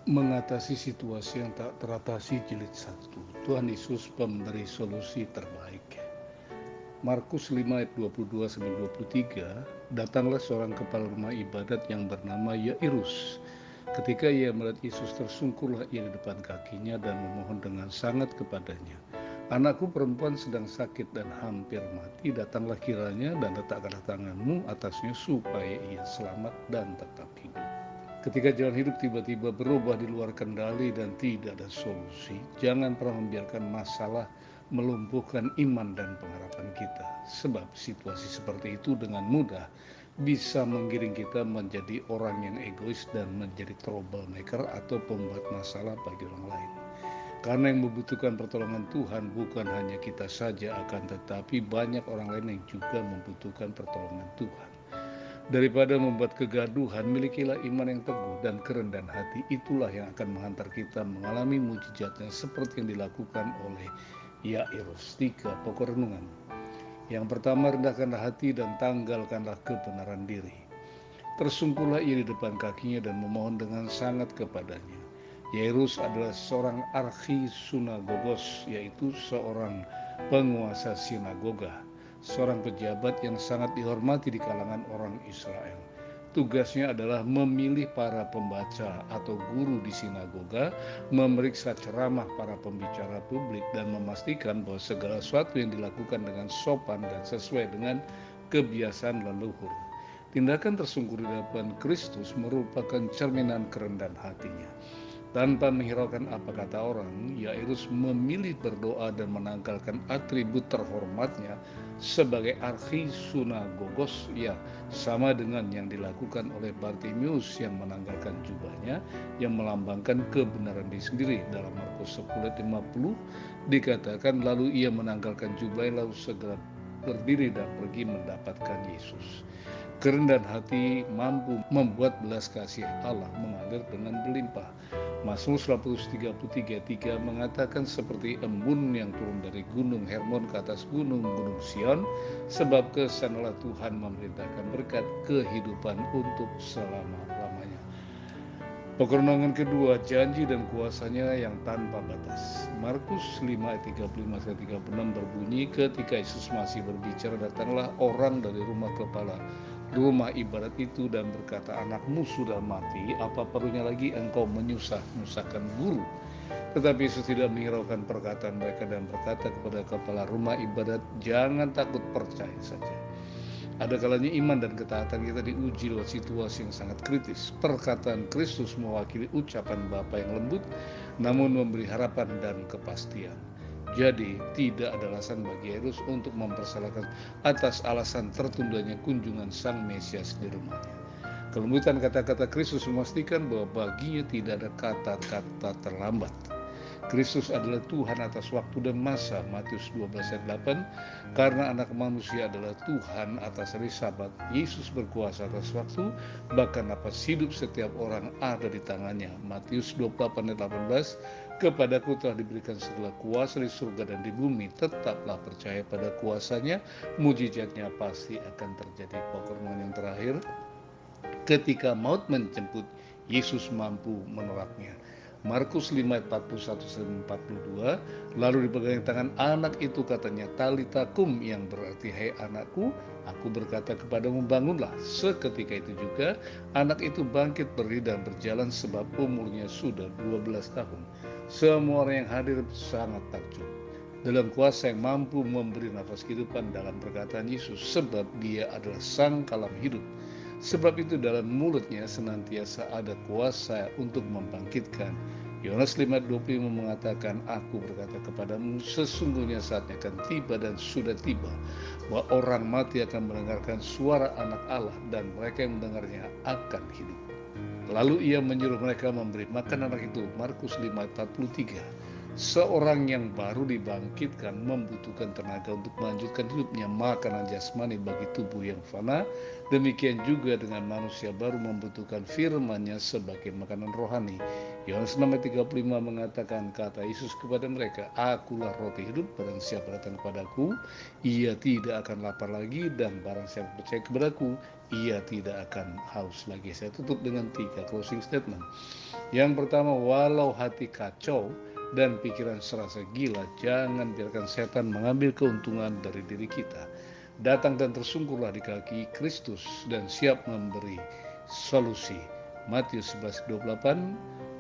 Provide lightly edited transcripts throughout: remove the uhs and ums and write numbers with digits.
Mengatasi situasi yang tak teratasi jilid 1. Tuhan Yesus pemberi solusi terbaik. Markus 5 ayat 22-23, datanglah seorang kepala rumah ibadat yang bernama Yairus. Ketika ia melihat Yesus, tersungkurlah ia di depan kakinya dan memohon dengan sangat kepadanya, "Anakku perempuan sedang sakit dan hampir mati, datanglah kiranya dan letakkanlah tanganmu atasnya supaya ia selamat dan tetap hidup." Ketika jalan hidup tiba-tiba berubah di luar kendali dan tidak ada solusi, jangan pernah membiarkan masalah melumpuhkan iman dan pengharapan kita. Sebab situasi seperti itu dengan mudah bisa menggiring kita menjadi orang yang egois dan menjadi troublemaker atau pembuat masalah bagi orang lain. Karena yang membutuhkan pertolongan Tuhan bukan hanya kita saja, akan tetapi banyak orang lain yang juga membutuhkan pertolongan Tuhan. Daripada membuat kegaduhan, milikilah iman yang teguh dan kerendahan hati. Itulah yang akan menghantar kita mengalami mujizatnya seperti yang dilakukan oleh Yairus. 3. Pokok renungan. Yang pertama, rendahkanlah hati dan tanggalkanlah kebenaran diri. Tersungkurlah ia di depan kakinya dan memohon dengan sangat kepadanya. Yairus adalah seorang archisunagogos, yaitu seorang penguasa sinagoga, seorang pejabat yang sangat dihormati di kalangan orang Israel. Tugasnya adalah memilih para pembaca atau guru di sinagoga, memeriksa ceramah para pembicara publik, dan memastikan bahwa segala sesuatu yang dilakukan dengan sopan dan sesuai dengan kebiasaan leluhur. Tindakan tersungkur di hadapan Kristus merupakan cerminan kerendahan hatinya. Tanpa menghiraukan apa kata orang, Yairus memilih berdoa dan menanggalkan atribut terhormatnya sebagai archisunagogos, ya, sama dengan yang dilakukan oleh Bartimius yang menanggalkan jubahnya yang melambangkan kebenaran diri sendiri. Dalam Markus 10:50 dikatakan, lalu ia menanggalkan jubahnya lalu segera berdiri dan pergi mendapatkan Yesus. Kerendahan hati mampu membuat belas kasih Allah mengalir dengan berlimpah. Mazmur 133:3 mengatakan, seperti embun yang turun dari gunung Hermon ke atas gunung-gunung Sion, sebab kesanalah Tuhan memerintahkan berkat kehidupan untuk selama-lamanya. Perkenangan kedua, janji dan kuasanya yang tanpa batas. Markus 5 ayat 35-36 berbunyi, ketika Yesus masih berbicara, datanglah orang dari rumah kepala rumah ibadat itu dan berkata, "Anakmu sudah mati, apa perlunya lagi engkau menyusah-nyusahkan guru?" Tetapi Yesus tidak menghiraukan perkataan mereka dan berkata kepada kepala rumah ibadat, "Jangan takut, percaya saja." Ada kalanya iman dan ketaatan kita diuji lewat situasi yang sangat kritis. Perkataan Kristus mewakili ucapan Bapa yang lembut, namun memberi harapan dan kepastian. Jadi, tidak ada alasan bagi Yairus untuk mempersalahkan atas alasan tertundanya kunjungan Sang Mesias di rumahnya. Kelembutan kata-kata Kristus memastikan bahwa baginya tidak ada kata-kata terlambat. Kristus adalah Tuhan atas waktu dan masa, Matius 12 ayat 8, karena anak manusia adalah Tuhan atas hari Sabat. Yesus berkuasa atas waktu, bahkan napas hidup setiap orang ada di tangannya, Matius 28 ayat 18, kepadaku telah diberikan segala kuasa di surga dan di bumi, tetaplah percaya pada kuasanya, mujizatnya pasti akan terjadi. Pokok yang terakhir, ketika maut menjemput, Yesus mampu menolaknya. Markus 5 ayat 41-42, lalu dipegang tangan anak itu, katanya, "Talita kum," yang berarti, "Hai anakku, aku berkata kepadamu, bangunlah." Seketika itu juga anak itu bangkit berdiri dan berjalan, sebab umurnya sudah 12 tahun. Semua orang yang hadir sangat takjub. Dalam kuasa yang mampu memberi nafas kehidupan dalam perkataan Yesus, sebab dia adalah sang kalam hidup. Sebab itu dalam mulutnya senantiasa ada kuasa untuk membangkitkan. Yohanes 5:25 mengatakan, "Aku berkata kepadamu, sesungguhnya saatnya akan tiba dan sudah tiba, bahwa orang mati akan mendengarkan suara anak Allah, dan mereka yang mendengarnya akan hidup." Lalu ia menyuruh mereka memberi makan anak itu. Markus 5:43. Seorang yang baru dibangkitkan membutuhkan tenaga untuk melanjutkan hidupnya, makanan jasmani bagi tubuh yang fana. Demikian juga dengan manusia baru membutuhkan firman-Nya sebagai makanan rohani. Yohanes 6:35 mengatakan, kata Yesus kepada mereka, "Akulah roti hidup, barang siapa datang kepadaku, ia tidak akan lapar lagi, dan barang siapa percaya kepadaku, ia tidak akan haus lagi." Saya tutup dengan 3 closing statement. Yang pertama, walau hati kacau dan pikiran serasa gila, jangan biarkan setan mengambil keuntungan dari diri kita. Datang dan tersungkurlah di kaki Kristus dan siap memberi solusi. Matius 11:28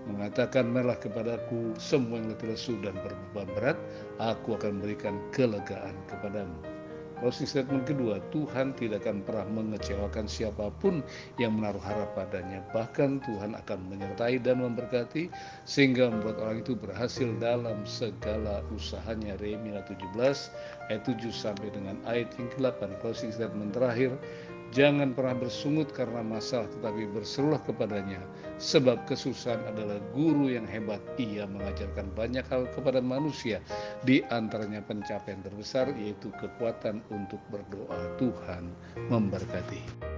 mengatakan, "Marilah kepadaku semua yang letih lesu dan berbeban berat, aku akan memberikan kelegaan kepadamu." Closing statement kedua, Tuhan tidak akan pernah mengecewakan siapapun yang menaruh harap padanya. Bahkan Tuhan akan menyertai dan memberkati sehingga membuat orang itu berhasil dalam segala usahanya. Rehemia 17 ayat 7 sampai dengan ayat yang ke-8. Closing statement terakhir, jangan pernah bersungut karena masalah, tetapi berserulah kepadanya, sebab kesusahan adalah guru yang hebat. Ia mengajarkan banyak hal kepada manusia, di antaranya pencapaian terbesar yaitu kekuatan untuk berdoa. Tuhan memberkati.